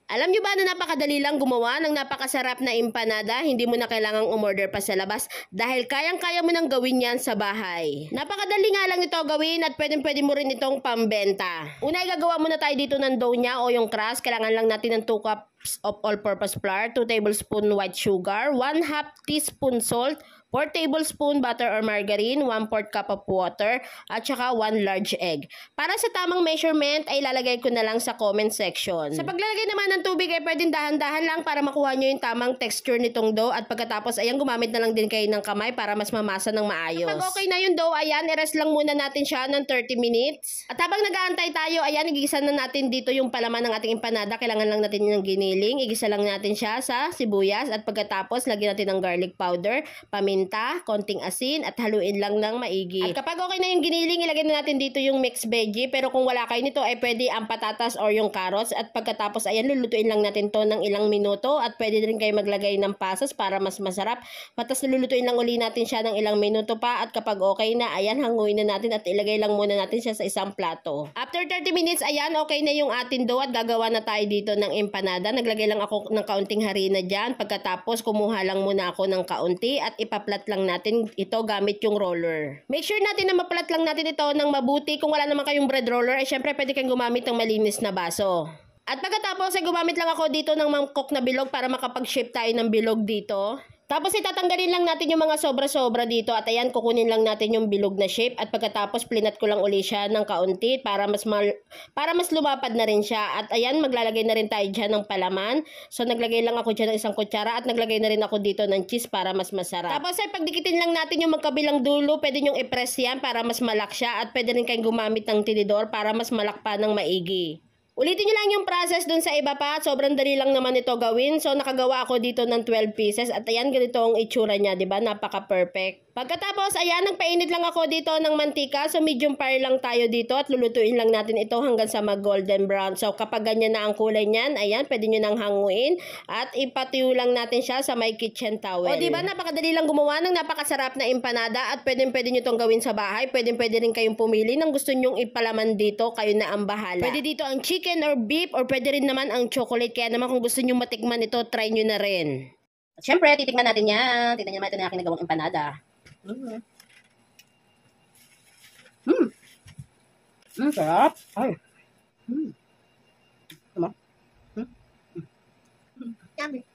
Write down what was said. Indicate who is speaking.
Speaker 1: Alam nyo ba na napakadali lang gumawa ng napakasarap na empanada? Hindi mo na kailangang umorder pa sa labas dahil kayang-kaya mo nang gawin yan sa bahay. Napakadali nga lang ito gawin at pwedeng-pwede mo rin itong pambenta. Una, igagawa muna tayo dito ng dough niya o yung crust. Kailangan lang natin ng 2 cups of all-purpose flour, 2 tablespoon white sugar, 1/2 teaspoon salt, 4 tablespoon butter or margarine, 1/4 cup of water, at saka 1 large egg. Para sa tamang measurement ay lalagay ko na lang sa comment section. Sa paglalagay naman ng tubig ay pwedeng dahan-dahan lang para makuha nyo yung tamang texture nitong dough at pagkatapos ayan gumamit na lang din kayo ng kamay para mas mamasa ng maayos. Kapag okay na yung dough, ayan i-rest lang muna natin siya ng 30 minutes. At habang nag-aantay tayo, ayan igisa na natin dito yung palaman ng ating empanada. Kailangan lang natin yung giniling. Igisa lang natin siya sa sibuyas at pagkatapos lagyan natin ng garlic powder, paminta, konting asin at haluin lang ng maigi. At kapag okay na yung giniling, ilagay na natin dito yung mixed veggie. Pero kung wala kayo nito ay pwede ang patatas or yung carrots. At pagkatapos ayan lulutuin lang natin to ng ilang minuto at pwede din kayo maglagay ng pasas para mas masarap. Patas lulutuin lang uli natin siya ng ilang minuto pa at kapag okay na, ayan hanguin na natin at ilagay lang muna natin siya sa isang plato. After 30 minutes, ayan okay na yung ating dough at gagawa na tayo dito ng empanada. Naglagay lang ako ng kaunting harina dyan. Pagkatapos kumuha lang muna ako ng kaunti at ipaplat lang natin ito gamit yung roller. Make sure natin na maplat lang natin ito ng mabuti. Kung wala naman kayong bread roller, ay syempre pwede kayong gumamit ng malinis na baso. At pagkatapos ay gumamit lang ako dito ng mangkok na bilog para makapag-shape tayo ng bilog dito. Tapos itatanggalin lang natin yung mga sobra-sobra dito at ayan kukunin lang natin yung bilog na shape at pagkatapos plinat ko lang uli siya ng kaunti para mas lumapad na rin siya. At ayan maglalagay na rin tayo dyan ng palaman. So naglagay lang ako dyan ng isang kutsara at naglagay na rin ako dito ng cheese para mas masarap. Tapos ay pagdikitin lang natin yung magkabilang dulo, pwede nyong i-press yan para mas malak siya at pwede rin kayong gumamit ng tinidor para mas malak pa ng maigi. Ulitin nyo lang yung process dun sa iba pa at sobrang dali lang naman ito gawin. So nakagawa ako dito ng 12 pieces at ayan ganito ang itsura niya, 'di ba? Napaka-perfect. Pagkatapos ayan nagpainit lang ako dito ng mantika. So medium fire lang tayo dito at lulutuin lang natin ito hanggang sa mag-golden brown. So kapag ganyan na ang kulay niyan, ayan pwede nyo nang hanguin at ipatiyo lang natin siya sa may kitchen towel. O 'di ba? Napakadali lang gumawa ng napakasarap na empanada at pwede nyo itong gawin sa bahay. Pwede rin kayong pumili ng gusto nyong ipalaman dito, kayo na ang bahala. Pwede dito ang chicken or beef or pwede rin naman ang chocolate. Kaya naman kung gusto nyo matikman ito, try nyo na rin. At syempre, titikman natin yan. Tignan nyo naman ito na aking nagawang empanada. Sarap. Ay. Tama. Yummy.